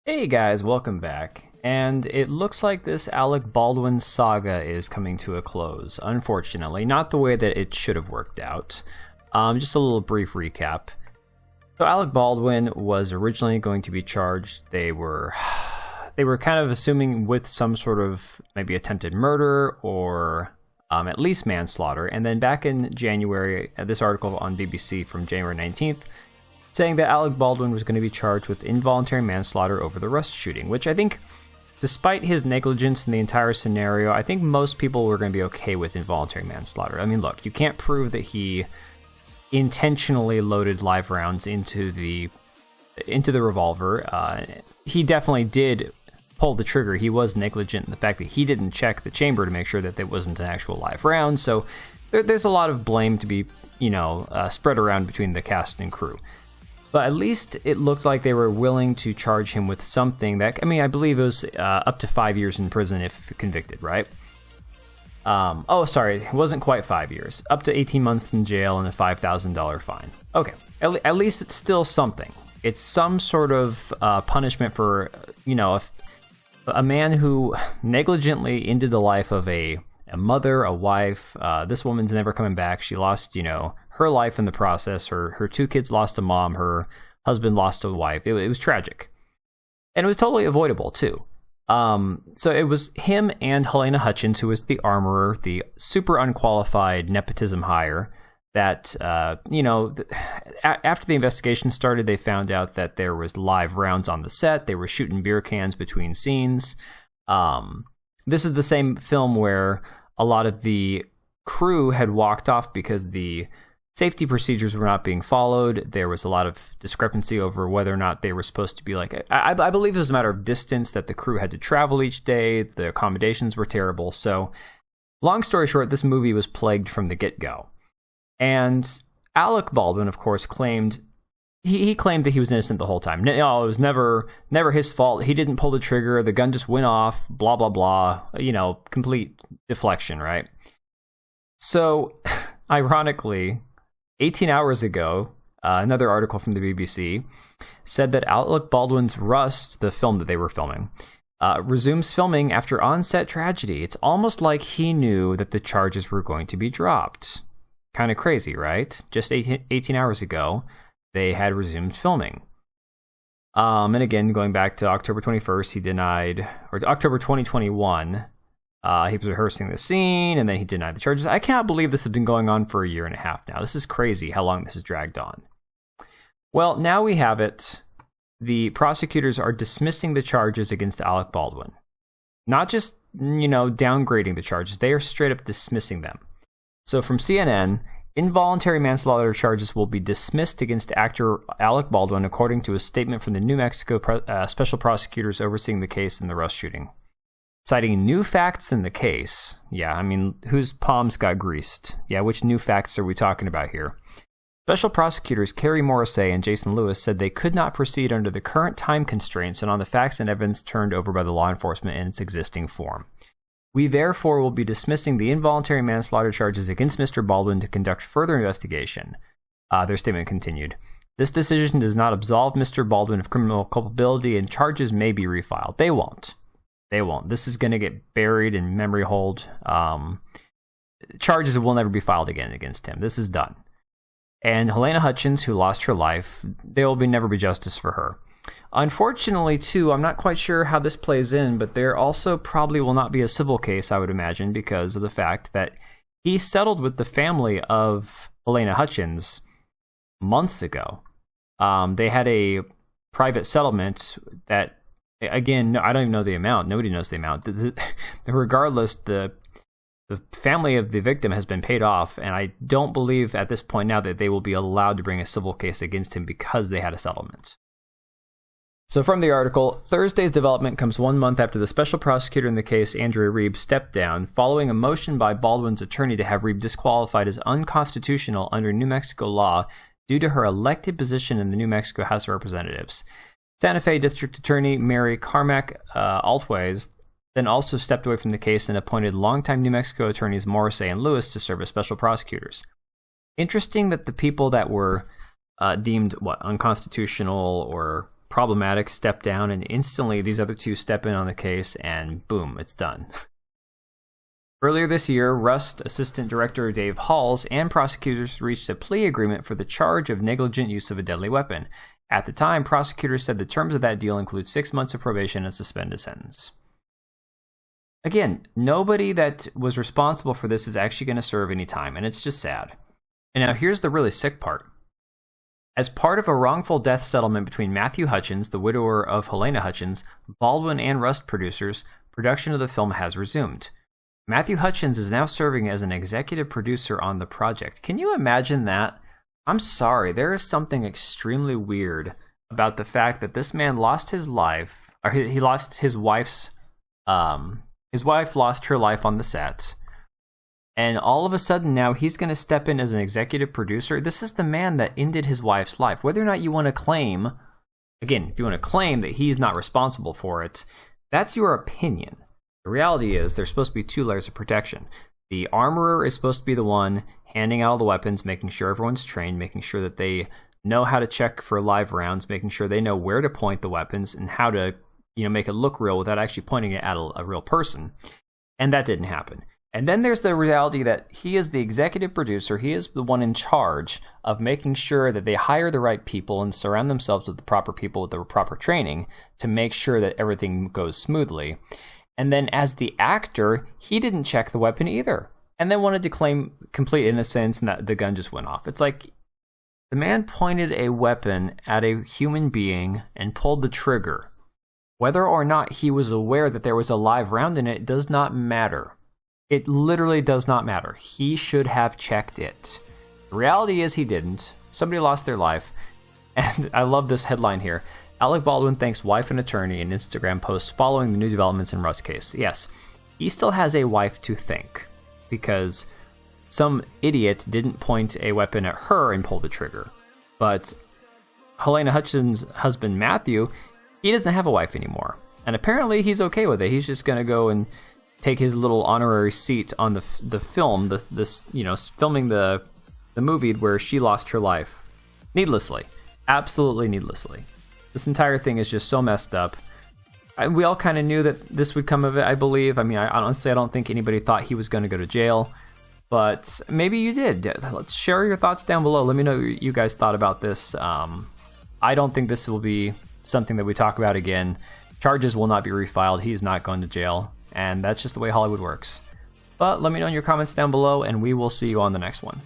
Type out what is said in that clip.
Hey guys, welcome back. And it looks like this Alec Baldwin saga is coming to a close, unfortunately. Not the way that it should have worked out. Just a little brief recap. So Alec Baldwin was originally going to be charged. They were kind of assuming with some sort of maybe attempted murder or at least manslaughter. And then back in January, this article on BBC from January 19th, saying that Alec Baldwin was going to be charged with involuntary manslaughter over the Rust shooting, which I think, despite his negligence in the entire scenario, I think most people were going to be okay with involuntary manslaughter. I mean, look, you can't prove that he intentionally loaded live rounds into the revolver. He definitely did pull the trigger. He was negligent in the fact that he didn't check the chamber to make sure that there wasn't an actual live round. So there's a lot of blame to be, spread around between the cast and crew. But at least it looked like they were willing to charge him with something that, I believe it was up to 5 years in prison if convicted, right? It wasn't quite 5 years. Up to 18 months in jail and a $5,000 fine. Okay, at least it's still something. It's some sort of punishment for, a man who negligently ended the life of a mother, a wife. This woman's never coming back. She lost, her life in the process. Her two kids lost a mom. Her husband lost a wife. It was tragic. And it was totally avoidable, too. So it was him and Helena Hutchins, who was the armorer, the super unqualified nepotism hire, that, after the investigation started, they found out that there was live rounds on the set. They were shooting beer cans between scenes. This is the same film where a lot of the crew had walked off because the safety procedures were not being followed. There was a lot of discrepancy over whether or not they were supposed to be I believe it was a matter of distance that the crew had to travel each day. The accommodations were terrible. So long story short, this movie was plagued from the get-go. And Alec Baldwin, of course, claimed he claimed that he was innocent the whole time. No, it was never his fault. He didn't pull the trigger. The gun just went off, blah, blah, blah. Complete deflection, right? So, ironically, 18 hours ago, another article from the BBC said that Alec Baldwin's Rust, the film that they were filming, resumes filming after on-set tragedy. It's almost like he knew that the charges were going to be dropped. Kind of crazy, right? Just 18 hours ago, they had resumed filming. And again, going back to October 21st, October 2021, he was rehearsing the scene, and then he denied the charges. I cannot believe this has been going on for a year and a half now. This is crazy how long this has dragged on. Well, now we have it. The prosecutors are dismissing the charges against Alec Baldwin. Not just, downgrading the charges. They are straight up dismissing them. So from CNN, involuntary manslaughter charges will be dismissed against actor Alec Baldwin, according to a statement from the New Mexico special prosecutors overseeing the case in the Rust shooting. Citing new facts in the case. Yeah, whose palms got greased? Yeah, which new facts are we talking about here? Special prosecutors Carrie Morrissey and Jason Lewis said they could not proceed under the current time constraints and on the facts and evidence turned over by the law enforcement in its existing form. We therefore will be dismissing the involuntary manslaughter charges against Mr. Baldwin to conduct further investigation. Their statement continued. This decision does not absolve Mr. Baldwin of criminal culpability and charges may be refiled. They won't. This is going to get buried in memory hold. Charges will never be filed again against him. This is done. And Helena Hutchins, who lost her life, there will never be justice for her. Unfortunately, too, I'm not quite sure how this plays in, but there also probably will not be a civil case, I would imagine, because of the fact that he settled with the family of Helena Hutchins months ago. They had a private settlement that, again, I don't even know the amount. Nobody knows the amount. Regardless, the family of the victim has been paid off, and I don't believe at this point now that they will be allowed to bring a civil case against him because they had a settlement. So from the article, Thursday's development comes 1 month after the special prosecutor in the case, Andrea Reeb, stepped down following a motion by Baldwin's attorney to have Reeb disqualified as unconstitutional under New Mexico law due to her elected position in the New Mexico House of Representatives. Santa Fe District Attorney Mary Carmack Altways then also stepped away from the case and appointed longtime New Mexico attorneys Morrissey and Lewis to serve as special prosecutors. Interesting that the people that were deemed unconstitutional or problematic step down, and instantly these other two step in on the case, and boom, it's done. Earlier this year, Rust Assistant Director Dave Halls and prosecutors reached a plea agreement for the charge of negligent use of a deadly weapon. At the time, prosecutors said the terms of that deal include 6 months of probation and suspended sentence. Again, nobody that was responsible for this is actually going to serve any time, and it's just sad. And now here's the really sick part. As part of a wrongful death settlement between Matthew Hutchins, the widower of Helena Hutchins, Baldwin, and Rust producers, production of the film has resumed. Matthew Hutchins is now serving as an executive producer on the project. Can you imagine that? I'm sorry, there is something extremely weird about the fact that this man lost his life, or he lost his wife's, his wife lost her life on the set, and all of a sudden now he's going to step in as an executive producer. This is the man that ended his wife's life. Whether or not you want to claim, again, if you want to claim that he's not responsible for it, that's your opinion. The reality is there's supposed to be 2 layers of protection. The armorer is supposed to be the one handing out all the weapons, making sure everyone's trained, making sure that they know how to check for live rounds, making sure they know where to point the weapons and how to, make it look real without actually pointing it at a real person. And that didn't happen. And then there's the reality that he is the executive producer. He is the one in charge of making sure that they hire the right people and surround themselves with the proper people with the proper training to make sure that everything goes smoothly. And then as the actor, he didn't check the weapon either, and then wanted to claim complete innocence and that the gun just went off. It's like the man pointed a weapon at a human being and pulled the trigger. Whether or not he was aware that there was a live round in it does not matter. It literally does not matter. He should have checked it. The reality is he didn't. Somebody lost their life. And I love this headline here. Alec Baldwin thanks wife and attorney in Instagram posts following the new developments in Rust's case. Yes, he still has a wife to thank because some idiot didn't point a weapon at her and pull the trigger. But Helena Hutchins' husband Matthew, he doesn't have a wife anymore. And apparently he's okay with it. He's just going to go and take his little honorary seat on the film, filming the movie where she lost her life needlessly. Absolutely needlessly. This entire thing is just so messed up. We all kind of knew that this would come of it, I believe. I mean, I honestly don't think anybody thought he was going to go to jail. But maybe you did. Let's share your thoughts down below. Let me know what you guys thought about this. I don't think this will be something that we talk about again. Charges will not be refiled. He is not going to jail. And that's just the way Hollywood works. But let me know in your comments down below, and we will see you on the next one.